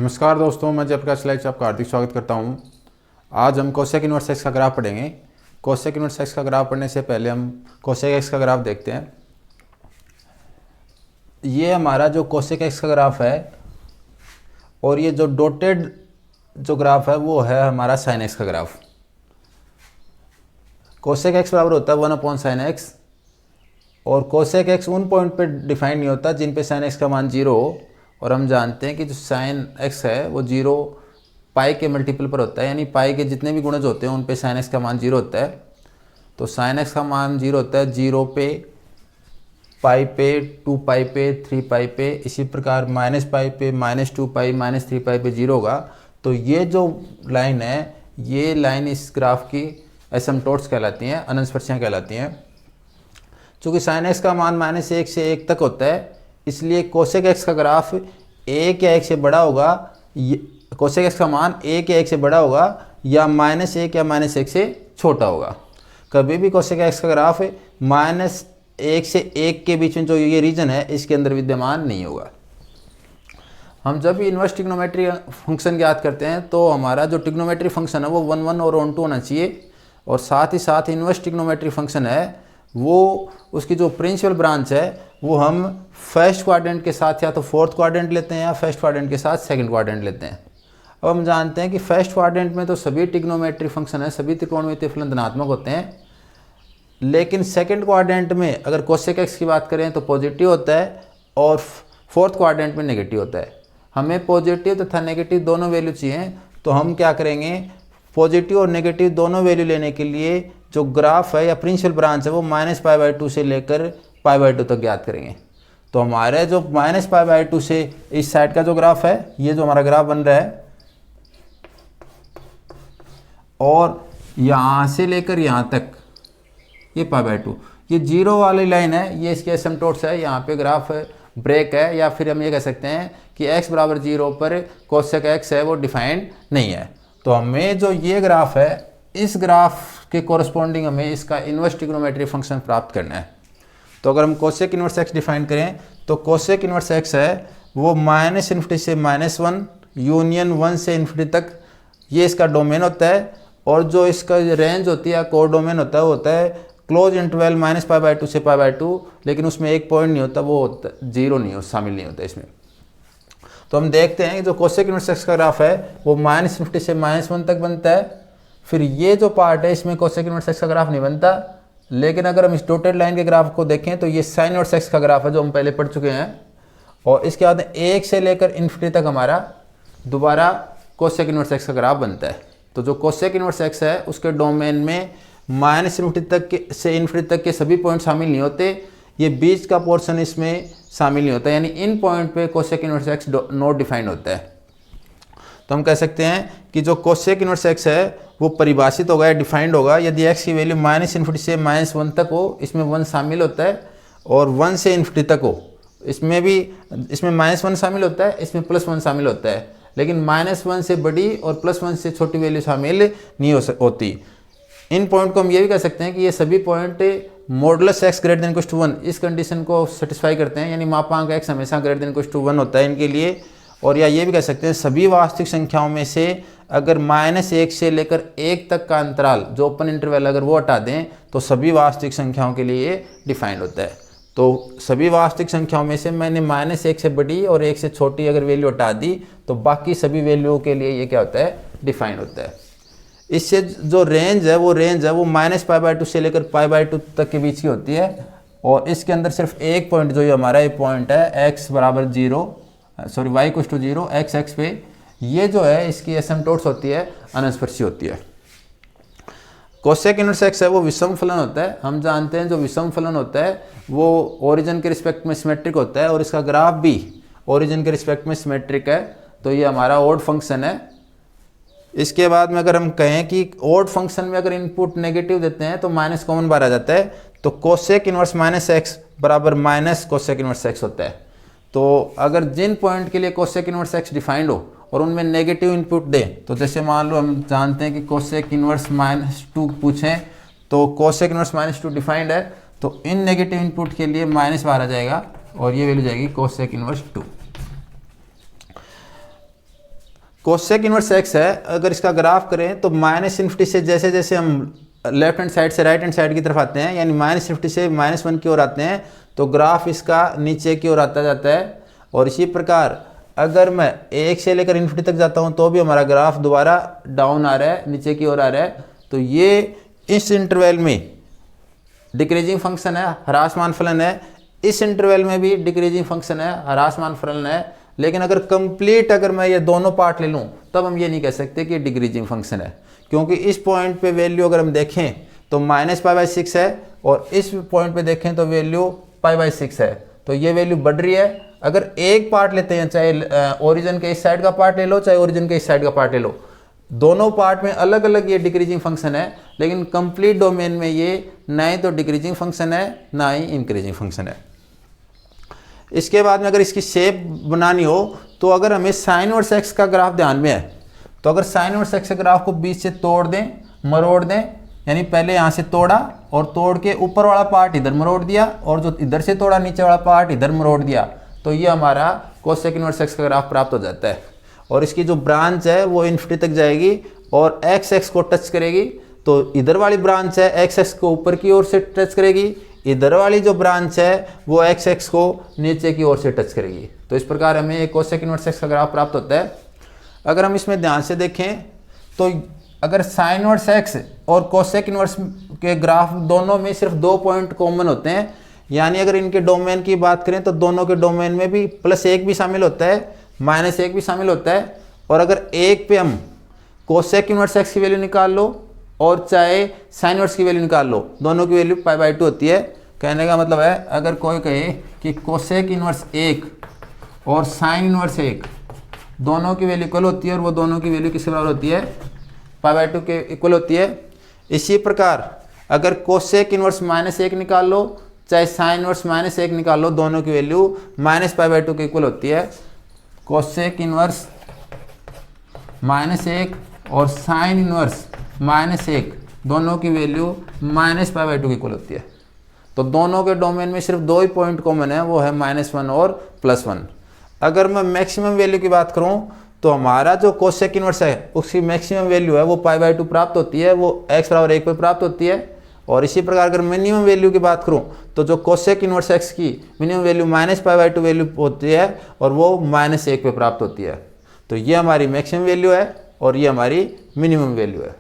नमस्कार दोस्तों, मैं जयप्रकाश लाइव से आपका हार्दिक स्वागत करता हूं। आज हम कोसेक इनवर्स एक्स का ग्राफ पढ़ेंगे। कोसेक इनवर्स एक्स का ग्राफ पढ़ने से पहले हम कोसेक एक्स का ग्राफ देखते हैं। ये हमारा जो कोसेक एक्स का ग्राफ है और ये जो डॉटेड जो ग्राफ है वो है हमारा साइन एक्स का ग्राफ। कोसेक एक्स बराबर होता है 1/sin x और कोसेक एक्स उन पॉइंट पे डिफाइन नहीं होता जिन पे साइन एक्स का मान 0 हो। और हम जानते हैं कि जो साइन एक्स है वो 0 पाई के मल्टीपल पर होता है, यानी पाई के जितने भी गुणज होते हैं उन पे साइन एक्स का मान 0 होता है। तो साइन एक्स का मान 0 होता है 0 पे, पाई पे, 2 पाई पे, 3 पाई पे, इसी प्रकार -पाई पे, -2 पाई, -3 पाई पे 0 होगा। तो ये जो लाइन है ये लाइन इस ग्राफ की एसिम्पटोट्स कहलाती हैं, अनंत स्पर्शियाँ कहलाती हैं। चूँकि साइन एक्स का मान -1 से 1 तक होता है इसलिए कोसेक एक्स का ग्राफ 1 या 1 से बड़ा होगा। कोसेक एक्स का मान 1 या 1 से बड़ा होगा या -1 या -1 से छोटा होगा। कभी भी कोसेक एक्स का ग्राफ -1 से 1 के बीच में जो ये रीजन है इसके अंदर विद्यमान नहीं होगा। हम जब भी इन्वर्स ट्रिग्नोमेट्री फंक्शन ज्ञात करते हैं तो हमारा जो ट्रिग्नोमेट्री फंक्शन है वो 1 1 और 1 2 होना चाहिए। और साथ ही साथ इन्वर्स ट्रिग्नोमेट्री फंक्शन है वो उसकी जो प्रिंसिपल ब्रांच है वो हम फर्स्ट क्वाड्रेंट के साथ या तो फोर्थ क्वाड्रेंट लेते हैं या फर्स्ट क्वाड्रेंट के साथ सेकंड क्वाड्रेंट लेते हैं। अब हम जानते हैं कि फर्स्ट क्वाड्रेंट में तो सभी ट्रिग्नोमेट्री फंक्शन है, सभी त्रिकोणमितीय फलन धनात्मक होते हैं। लेकिन सेकंड क्वाड्रेंट में अगर कोसेक एक्स की बात करें तो पॉजिटिव होता है और फोर्थ क्वाड्रेंट में नेगेटिव होता है। हमें पॉजिटिव तथा नेगेटिव दोनों वैल्यू चाहिए, तो हम क्या करेंगे, पॉजिटिव और नेगेटिव दोनों वैल्यू लेने के लिए जो ग्राफ है या प्रिंसिपल ब्रांच है वो -π/2 से लेकर π/2 तक ज्ञात करेंगे। तो हमारे जो -π/2 से इस साइड का जो ग्राफ है ये जो हमारा ग्राफ बन रहा है और यहाँ से लेकर यहाँ तक ये π/2, ये 0 वाली लाइन है, ये इसके एसिम्पटोट्स है। यहाँ पे ग्राफ ब्रेक है या फिर हम ये कह सकते हैं कि x बराबर 0 पर कोसेक एक्स है वो डिफाइंड नहीं है। तो हमें जो ये ग्राफ है इस ग्राफ के कोरस्पॉन्डिंग हमें इसका इन्वर्स ट्रिग्नोमेट्री फंक्शन प्राप्त करना है। तो अगर हम कोसेक इन्वर्स एक्स डिफाइन करें तो कोसेक इन्वर्स एक्स है वो -∞ से -1 यूनियन 1 से ∞ तक ये इसका डोमेन होता है। और जो इसका रेंज होती है कोर डोमेन होता है वो होता है क्लोज इंटरवल -π/2 से π/2, लेकिन उसमें एक पॉइंट नहीं होता, वो होता 0 नहीं हो, शामिल नहीं होता इसमें। तो हम देखते हैं कि जो कोसेक इन्वर्स एक्स का ग्राफ है वो -∞ से -1 तक बनता है। फिर ये जो पार्ट है इसमें कोसेक इन्वर्स एक्स का ग्राफ नहीं बनता। लेकिन अगर हम इस डॉटेड लाइन के ग्राफ को देखें तो ये साइन इन्वर्स एक्स का ग्राफ है जो हम पहले पढ़ चुके हैं। और इसके बाद 1 से लेकर ∞ तक हमारा दोबारा कोसेक इन्वर्स एक्स का ग्राफ बनता है। तो जो कोसेक इन्वर्स एक्स है उसके डोमेन में -∞ तक के से ∞ तक के सभी पॉइंट शामिल नहीं होते, ये बीच का पोर्शन इसमें शामिल नहीं होता, यानी इन पॉइंट पे cosec inverse x not defined होता है। तो हम कह सकते हैं कि जो कोसेक इन्वर्स एक्स है वो परिभाषित होगा या डिफाइंड होगा यदि x की वैल्यू -∞ से -1 तक हो, इसमें 1 शामिल होता है, और 1 से ∞ तक हो, इसमें -1 शामिल होता है, इसमें +1 शामिल होता है। लेकिन -1 से बड़ी और +1 से छोटी वैल्यू शामिल नहीं होती। इन पॉइंट को हम ये भी कह सकते हैं कि ये सभी पॉइंट मॉडुलस x > 1 इस कंडीशन को सेटिस्फाई करते हैं, यानी मापांक x हमेशा > 1 होता है इनके लिए। और या ये भी कह सकते हैं सभी वास्तविक संख्याओं में से अगर -1 से लेकर 1 तक का अंतराल जो ओपन इंटरवल अगर वो हटा दें तो सभी वास्तविक संख्याओं के लिए ये डिफाइंड होता है। तो सभी वास्तविक संख्याओं में से मैंने -1 से बड़ी और 1 से छोटी अगर वैल्यू हटा दी तो बाकी सभी वैल्यूओं के लिए ये क्या होता है, डिफाइंड होता है। इससे जो रेंज है वो -π/2 से लेकर π/2 तक के बीच की होती है। और इसके अंदर सिर्फ एक पॉइंट जो ये हमारा ये पॉइंट है x बराबर 0 सॉरी y = 0 x पे, ये जो है इसकी एसिम्पटोट्स होती है, अनस्पर्शी होती है। कोसेक इन्वर्स एक्स है वो विषम फलन होता है। हम जानते हैं जो विषम फलन होता है वो ओरिजिन के रिस्पेक्ट में सिमेट्रिक होता है और इसका ग्राफ भी ओरिजिन के रिस्पेक्ट में सिमेट्रिक है। तो ये हमारा ऑड फंक्शन है। इसके बाद में अगर हम कहें कि ऑड फंक्शन में अगर इनपुट नेगेटिव देते हैं तो माइनस कॉमन बाहर आ जाता है, तो कोसेक इन्वर्स -x बराबर माइनस कोसेक इन्वर्स x होता है। तो अगर जिन पॉइंट के लिए कोसेक इन्वर्स x डिफाइंड हो और उनमें नेगेटिव इनपुट दें, तो जैसे मान लो हम जानते हैं कि कोसेक इन्वर्स -2 पूछें तो कोसेक इन्वर्स -2 डिफाइंड है, तो इन नेगेटिव इनपुट के लिए माइनस बाहर आ जाएगा और ये वैल्यू जाएगी cosec inverse 2। Cosec inverse x है, अगर इसका ग्राफ करें तो -∞ से जैसे जैसे हम लेफ्ट हैंड साइड से राइट हैंड साइड की तरफ आते हैं, यानी -∞ से -1 की ओर आते हैं, तो ग्राफ इसका नीचे की ओर आता जाता है। और इसी प्रकार अगर मैं 1 से लेकर ∞ तक जाता हूं तो भी हमारा ग्राफ दोबारा डाउन आ रहा है, नीचे की ओर आ रहा है। तो ये इस इंटरवल में डिक्रीजिंग फंक्शन है, ह्रासमान फलन है। इस इंटरवल में भी डिक्रीजिंग फंक्शन है, ह्रासमान फलन है। लेकिन अगर कंप्लीट अगर मैं ये दोनों पार्ट ले लूँ तब हम ये नहीं कह सकते कि डिक्रीजिंग फंक्शन है, क्योंकि इस पॉइंट पे वैल्यू अगर हम देखें तो -π/6 है और इस पॉइंट पे देखें तो वैल्यू π/6 है। तो ये वैल्यू बढ़ रही है। अगर एक पार्ट लेते हैं, चाहे ओरिजिन के इस साइड का पार्ट ले लो, चाहे ओरिजिन के इस साइड का पार्ट ले लो, दोनों पार्ट में अलग अलग ये डिक्रीजिंग फंक्शन है। लेकिन कंप्लीट डोमेन में ये ना ही तो डिक्रीजिंग फंक्शन है ना ही इंक्रीजिंग फंक्शन है। इसके बाद में अगर इसकी शेप बनानी हो तो अगर हमें साइन इनवर्स एक्स का ग्राफ ध्यान में है, तो अगर साइन इनवर्स एक्स के ग्राफ को बीच से तोड़ दें, मरोड़ दें, यानी पहले यहाँ से तोड़ा और तोड़ के ऊपर वाला पार्ट इधर मरोड़ दिया और जो इधर से तोड़ा नीचे वाला पार्ट इधर मरोड़ दिया, तो ये हमारा कोसेक इनवर्स एक्स का ग्राफ प्राप्त हो जाता है। और इसकी जो ब्रांच है वो इन्फिनिटी तक जाएगी और एक्स एक्स को टच करेगी। तो इधर वाली ब्रांच है एक्स एक्स को ऊपर की ओर से टच करेगी, इधर वाली जो ब्रांच है वो एक्स एक्स को नीचे की ओर से टच करेगी। तो इस प्रकार हमें एक कोसेक इनवर्स एक्स का ग्राफ प्राप्त होता है। अगर हम इसमें ध्यान से देखें तो अगर साइन इनवर्स एक्स और कोसेक इनवर्स के ग्राफ दोनों में सिर्फ 2 पॉइंट कॉमन होते हैं, यानी अगर इनके डोमेन की बात करें तो दोनों के डोमेन में भी +1 भी शामिल होता है, -1 भी शामिल होता है। और अगर एक पे हम कोसेक इनवर्स एक्स की वैल्यू निकाल लो और चाहे साइन इनवर्स की वैल्यू निकाल लो, दोनों की वैल्यू π/2 होती है। कहने का मतलब है अगर कोई कहे कि कोसेक इनवर्स 1 और साइन इनवर्स 1 दोनों की वैल्यू इक्वल होती है और वो दोनों की वैल्यू किसके बराबर होती है, π/2 के इक्वल होती है। इसी प्रकार अगर कोसेक इनवर्स -1 निकाल लो चाहे साइन इनवर्स -1 निकाल लो, दोनों की वैल्यू -π/2 के इक्वल होती है। कोसेक इनवर्स -1 और साइन इनवर्स -1 दोनों की वैल्यू -π/2 की इक्वल होती है। तो दोनों के डोमेन में सिर्फ 2 ही पॉइंट कॉमन है, वो है -1 और +1। अगर मैं मैक्सिमम वैल्यू की बात करूं तो हमारा जो कोसेक इनवर्स है उसकी मैक्सिमम वैल्यू है वो π/2 प्राप्त होती है, वो x = 1 पर प्राप्त होती है। और इसी प्रकार अगर मिनिमम वैल्यू की बात करूं तो जो कोसेक इनवर्स x की मिनिमम वैल्यू -π/2 वैल्यू होती है और वो -1 पे प्राप्त होती है। तो ये हमारी मैक्सिमम वैल्यू है और ये हमारी मिनिमम वैल्यू है।